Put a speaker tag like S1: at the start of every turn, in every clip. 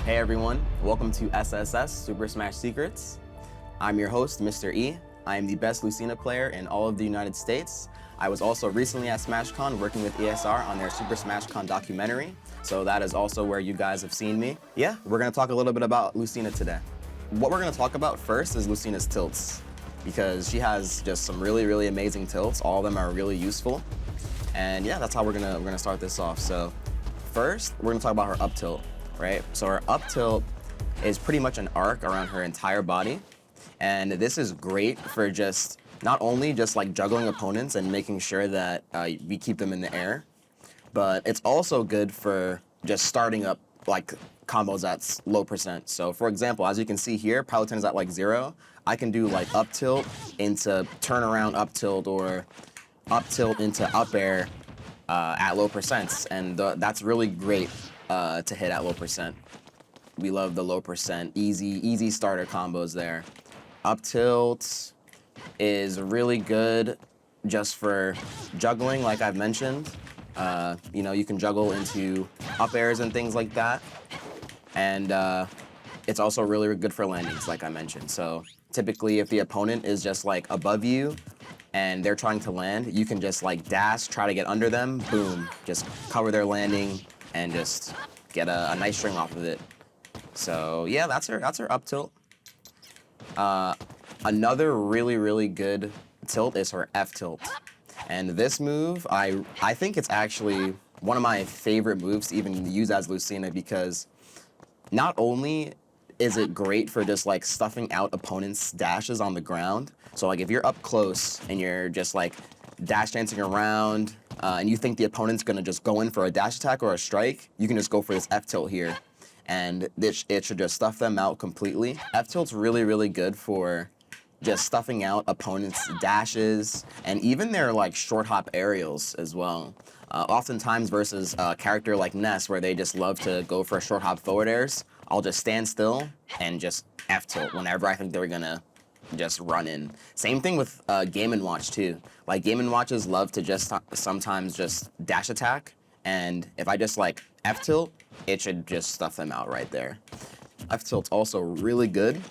S1: Hey everyone, welcome to SSS Super Smash Secrets. I'm your host, Mr. E. I am the best Lucina player in all of the United States. I was also recently at SmashCon working with ESR on their Super SmashCon documentary, so that is also where you guys have seen me. Yeah, we're gonna talk a little bit about Lucina today. What we're gonna talk about first is Lucina's tilts, because she has just some really amazing tilts. All of them are really useful. And yeah, that's how we're gonna start this off. So first, we're gonna talk about her up tilt, right? So her up tilt is pretty much an arc around her entire body. And this is great for just, not only just like juggling opponents and making sure that we keep them in the air, but it's also good for just starting up like combos at low percent. So for example, as you can see here, Paladin is at like 0. I can do like up tilt into turnaround up tilt or up tilt into up air at low percents. And that's really great to hit at low percent. We love the low percent, easy starter combos there. Up tilt is really good just for juggling, like I've mentioned. You know, you can juggle into up airs and things like that. And it's also really good for landings, like I mentioned. So typically, if the opponent is just like above you and they're trying to land, you can just like dash, try to get under them, boom, just cover their landing and just get a nice string off of it. So yeah, that's her up tilt. Another really good tilt is her F tilt. And this move, I think it's actually one of my favorite moves to even use as Lucina, because not only is it great for just like stuffing out opponents' dashes on the ground. So like if you're up close and you're just like dash dancing around and you think the opponent's gonna just go in for a dash attack or a strike, you can just go for this F tilt here. And it should just stuff them out completely. F tilt's really good for just stuffing out opponents' dashes and even their like short hop aerials as well. Oftentimes versus a character like Ness, where they just love to go for short hop forward airs, I'll just stand still and just F tilt whenever I think they're gonna just run in. Same thing with Game & Watch too. Like Game & Watches love to just sometimes just dash attack, and if I just like F tilt, it should just stuff them out right there. F tilt's also really good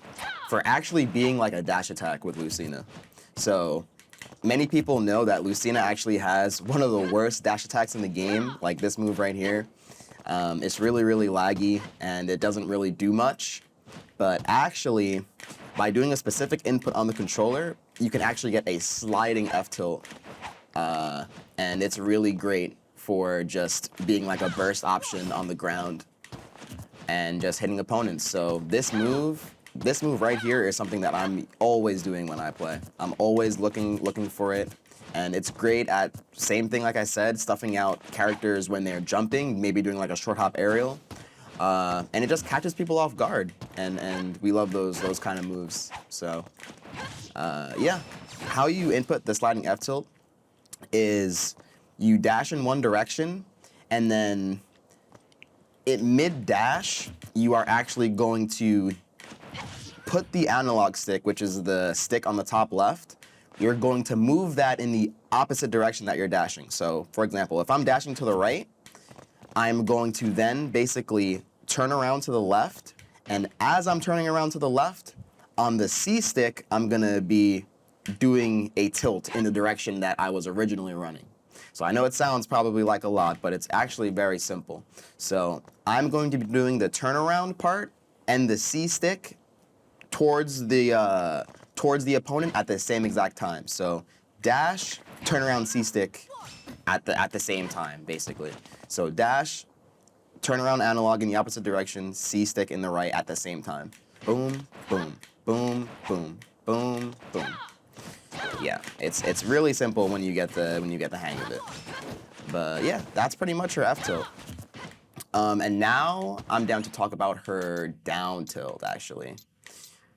S1: for actually being like a dash attack with Lucina. So many people know that Lucina actually has one of the worst dash attacks in the game, like this move right here. It's really laggy and it doesn't really do much, but actually by doing a specific input on the controller, you can actually get a sliding F tilt, and it's really great for just being like a burst option on the ground and just hitting opponents. So this move right here is something that I'm always doing when I play. I'm always looking for it, and it's great at, same thing like I said, stuffing out characters when they're jumping, maybe doing like a short hop aerial, and it just catches people off guard, and we love those kind of moves. So yeah, how you input the sliding F tilt is you dash in one direction, and then at mid-dash, you are actually going to put the analog stick, which is the stick on the top left, you're going to move that in the opposite direction that you're dashing. So, for example, if I'm dashing to the right, I'm going to then basically turn around to the left, and as I'm turning around to the left, on the C stick, I'm gonna be doing a tilt in the direction that I was originally running. So I know it sounds probably like a lot, but it's actually very simple. So I'm going to be doing the turnaround part and the C stick towards the opponent at the same exact time. So dash, turnaround, C stick at the same time, basically. So dash, turnaround analog in the opposite direction, C stick in the right at the same time. Boom, boom, boom, boom, boom, boom. Yeah, it's really simple when you get the hang of it. But yeah, that's pretty much her F tilt. And now I'm down to talk about her down tilt, actually.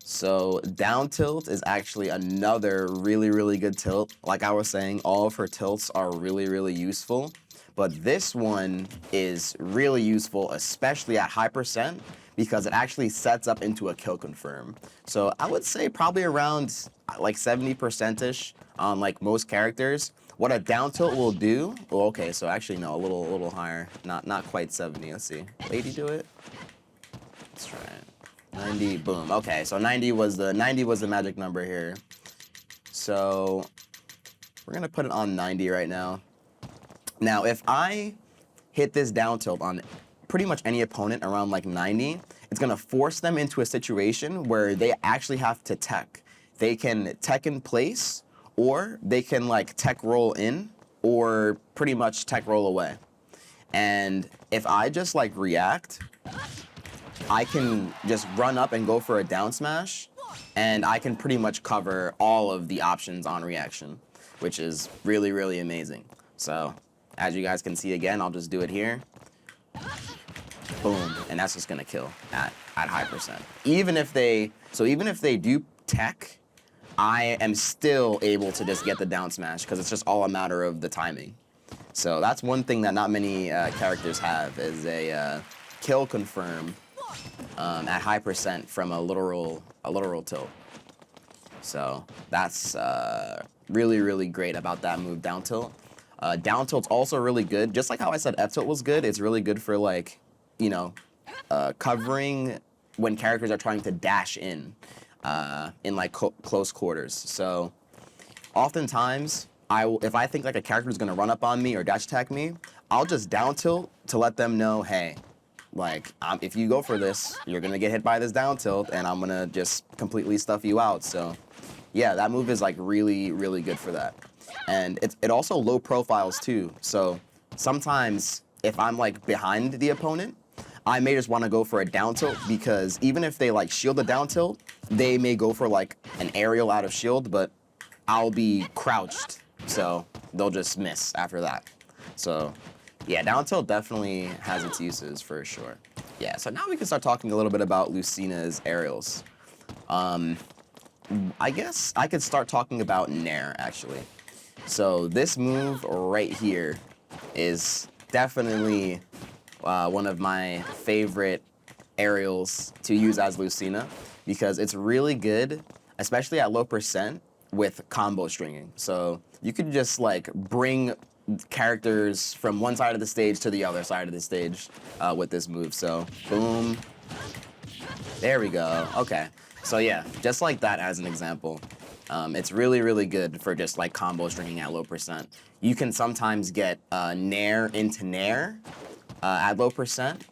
S1: So down tilt is actually another really good tilt. Like I was saying, all of her tilts are really useful. But this one is really useful, especially at high percent, because it actually sets up into a kill confirm. So I would say probably around like 70%-ish on like most characters. What a down tilt will do, well, okay, so actually no, a little higher, not quite 70. Let's see, Lady do it? 90, boom. Okay, so 90 was the magic number here. So we're gonna put it on 90 right now. Now, if I hit this down tilt on pretty much any opponent around like 90, it's gonna force them into a situation where they actually have to tech. They can tech in place, or they can like tech roll in, or pretty much tech roll away. And if I just like react, I can just run up and go for a down smash, and I can pretty much cover all of the options on reaction, which is really, really amazing. So as you guys can see again, I'll just do it here. Boom, and that's just gonna kill at high percent. Even if they do tech, I am still able to just get the down smash because it's just all a matter of the timing. So that's one thing that not many characters have, is a kill confirm at high percent from a literal tilt. So that's really, really great about that move, down tilt. Down tilt's also really good. Just like how I said F tilt was good, it's really good for like, you know, covering when characters are trying to dash in like close quarters. So oftentimes, if I think like a character is gonna run up on me or dash attack me, I'll just down tilt to let them know, hey, like if you go for this, you're gonna get hit by this down tilt, and I'm gonna just completely stuff you out. So yeah, that move is like really, really good for that. And it also low profiles too. So sometimes if I'm like behind the opponent, I may just want to go for a down tilt, because even if they like shield the down tilt, they may go for like an aerial out of shield, but I'll be crouched, so they'll just miss after that. So yeah, down tilt definitely has its uses for sure. Yeah, so now we can start talking a little bit about Lucina's aerials. I guess I could start talking about Nair, actually. So this move right here is definitely one of my favorite aerials to use as Lucina, because it's really good, especially at low percent, with combo stringing. So you could just like bring characters from one side of the stage to the other side of the stage with this move. So boom, there we go. Okay, so yeah, just like that as an example. It's really, really good for just like combo stringing at low percent. You can sometimes get Nair into Nair at low percent.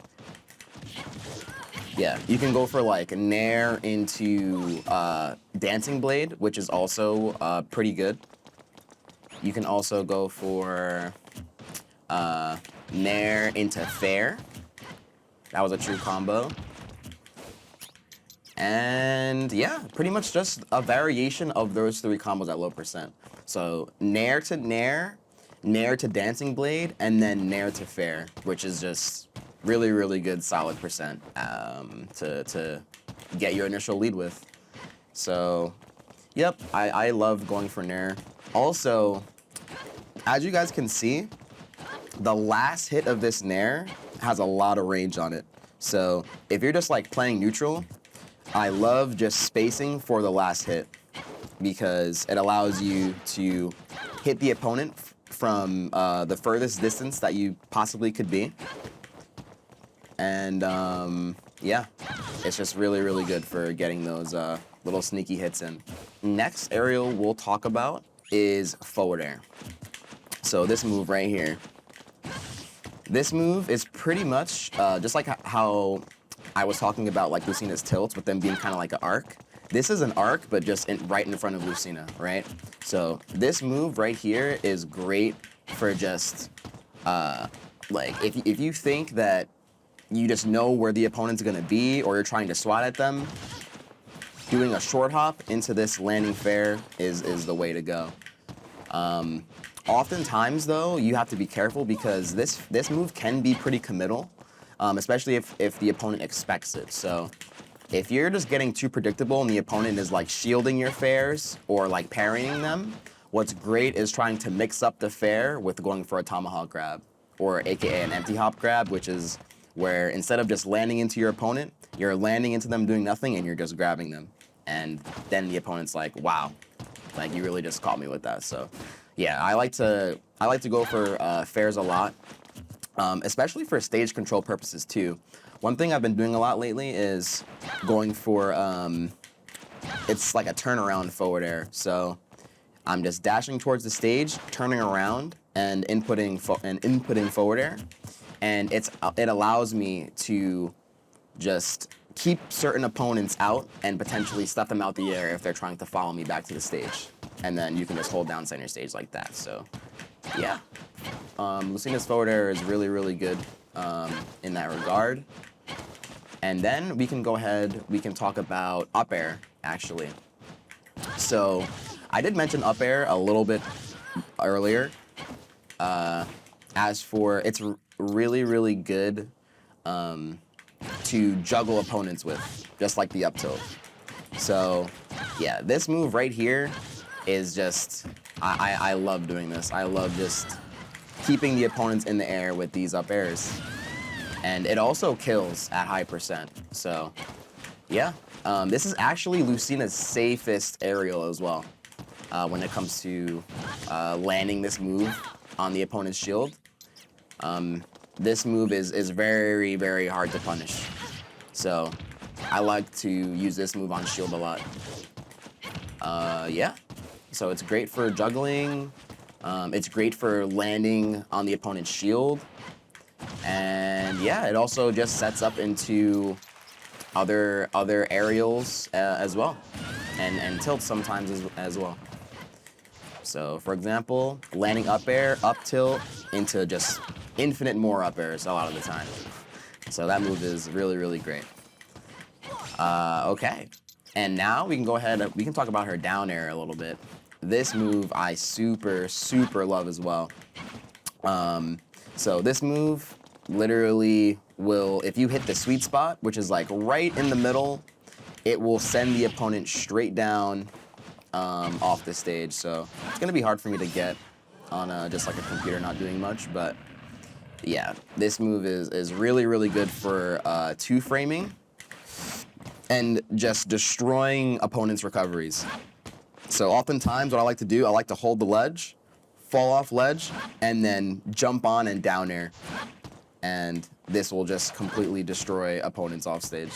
S1: Yeah, you can go for like Nair into Dancing Blade, which is also pretty good. You can also go for Nair into Fair. That was a true combo. And yeah, pretty much just a variation of those three combos at low percent. So Nair to Nair, Nair to Dancing Blade, and then Nair to Fair, which is just really, really good solid percent to get your initial lead with. So yep, I love going for Nair. Also, as you guys can see, the last hit of this Nair has a lot of range on it. So if you're just like playing neutral, I love just spacing for the last hit, because it allows you to hit the opponent from the furthest distance that you possibly could be. And yeah, it's just really, really good for getting those little sneaky hits in. Next aerial we'll talk about is forward air. So this move right here. This move is pretty much just like how I was talking about like Lucina's tilts, with them being kind of like an arc. This is an arc, but just right in front of Lucina, right? So this move right here is great for just like if you think that you just know where the opponent's gonna be, or you're trying to swat at them, doing a short hop into this landing fair is the way to go. Oftentimes though, you have to be careful, because this move can be pretty committal. Especially if the opponent expects it. So if you're just getting too predictable and the opponent is like shielding your fairs or like parrying them, what's great is trying to mix up the fair with going for a tomahawk grab, or AKA an empty hop grab, which is where instead of just landing into your opponent, you're landing into them doing nothing and you're just grabbing them. And then the opponent's like, wow, like you really just caught me with that. So yeah, I like to go for fairs a lot. especially for stage control purposes too. One thing I've been doing a lot lately is going for, it's like a turnaround forward air. So I'm just dashing towards the stage, turning around, and inputting forward air, and it allows me to just keep certain opponents out and potentially stuff them out the air if they're trying to follow me back to the stage. And then you can just hold down center stage like that. So yeah, Lucina's forward air is really, really good in that regard. And then we can go ahead, we can talk about up air, actually. So I did mention up air a little bit earlier. As for, it's really, really good to juggle opponents with, just like the up tilt. So yeah, this move right here is just, I love doing this. I love just keeping the opponents in the air with these up airs. And it also kills at high percent. So yeah, this is actually Lucina's safest aerial as well when it comes to landing this move on the opponent's shield. This move is very, very hard to punish. So I like to use this move on shield a lot. Yeah, so it's great for juggling. It's great for landing on the opponent's shield. And yeah, it also just sets up into other aerials as well, and tilts sometimes as well. So for example, landing up air, up tilt, into just infinite more up airs a lot of the time. So that move is really, really great. Okay, and now we can go ahead, we can talk about her down air a little bit. This move I super, super love as well. So this move literally will, if you hit the sweet spot, which is like right in the middle, it will send the opponent straight down off the stage. So it's gonna be hard for me to get on just like a computer not doing much, but yeah, this move is really, really good for two framing and just destroying opponents' recoveries. So oftentimes what I like to do, I like to hold the ledge, fall off ledge, and then jump on and down air. And this will just completely destroy opponents off stage.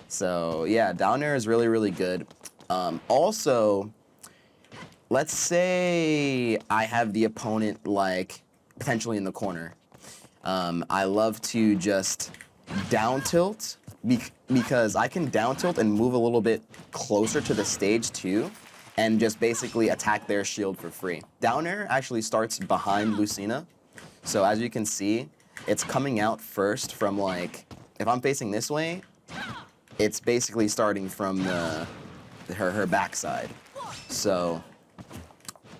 S1: So yeah, down air is really, really good. Also, let's say I have the opponent like potentially in the corner. I love to just down tilt because I can down tilt and move a little bit closer to the stage too, and just basically attack their shield for free. Down air actually starts behind Lucina. So as you can see, it's coming out first from like, if I'm facing this way, it's basically starting from her backside. So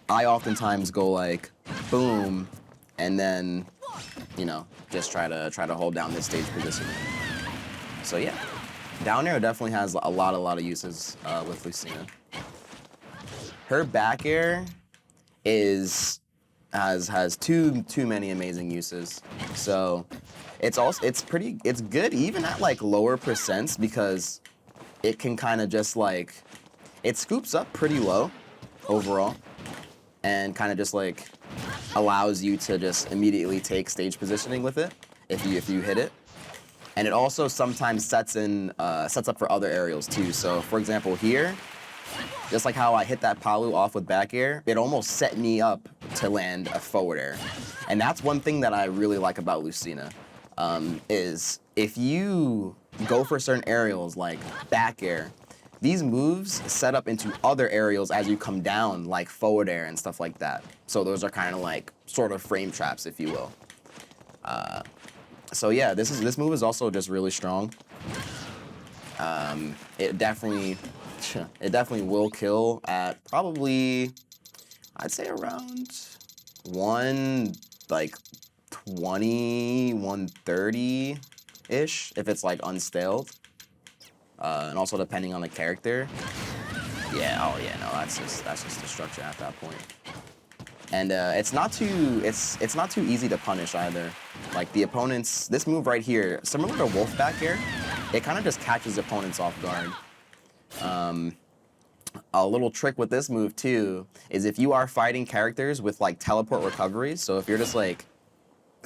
S1: I oftentimes go like boom, and then, you know, just try to hold down this stage position. So yeah, down air definitely has a lot of uses with Lucina. Her back air has too many amazing uses. So it's good even at like lower percents because it can kind of just like, it scoops up pretty low overall and kind of just like allows you to just immediately take stage positioning with it if you hit it. And it also sometimes sets up for other aerials too. So for example here, just like how I hit that Palu off with back air, it almost set me up to land a forward air. And that's one thing that I really like about Lucina, is if you go for certain aerials like back air, these moves set up into other aerials as you come down, like forward air and stuff like that. So those are kind of like sort of frame traps, if you will. So yeah, this move is also just really strong. It definitely will kill at probably, I'd say around 120, 130-ish if it's like unstaled. And also depending on the character. Yeah, oh yeah, no, that's just destruction at that point. And it's not too easy to punish either. Like the opponents, this move right here, similar to Wolf back air, it kind of just catches opponents off guard. A little trick with this move too is if you are fighting characters with like teleport recoveries, so if you're just like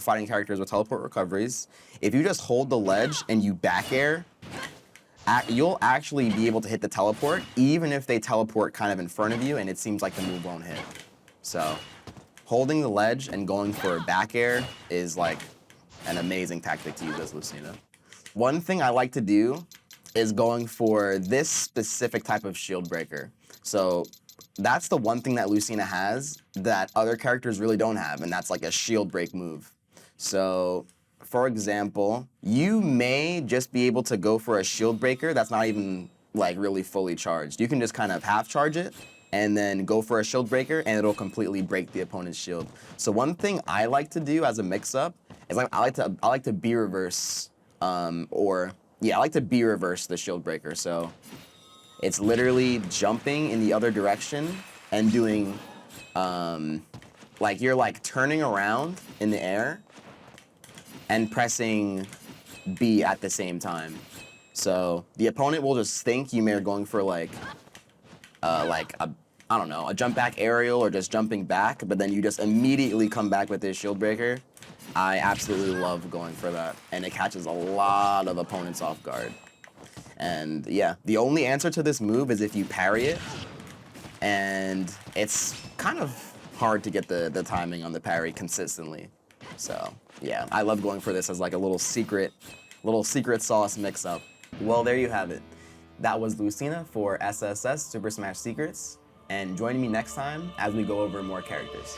S1: fighting characters with teleport recoveries, if you just hold the ledge and you back air, you'll actually be able to hit the teleport, even if they teleport kind of in front of you and it seems like the move won't hit. So holding the ledge and going for a back air is like an amazing tactic to use as Lucina. One thing I like to do is going for this specific type of shield breaker. So that's the one thing that Lucina has that other characters really don't have, and that's like a shield break move. So, for example, you may just be able to go for a shield breaker that's not even like really fully charged. You can just kind of half charge it and then go for a shield breaker and it'll completely break the opponent's shield. So one thing I like to do as a mix-up is I like to B reverse I like to B reverse the shield breaker. So it's literally jumping in the other direction and doing like you're like turning around in the air and pressing B at the same time. So the opponent will just think you may are going for like a jump back aerial or just jumping back, but then you just immediately come back with this shield breaker. I absolutely love going for that, and it catches a lot of opponents off guard. And yeah, the only answer to this move is if you parry it, and it's kind of hard to get the timing on the parry consistently. So yeah, I love going for this as like a little secret sauce mix-up. Well, there you have it. That was Lucina for SSS Super Smash Secrets, and join me next time as we go over more characters.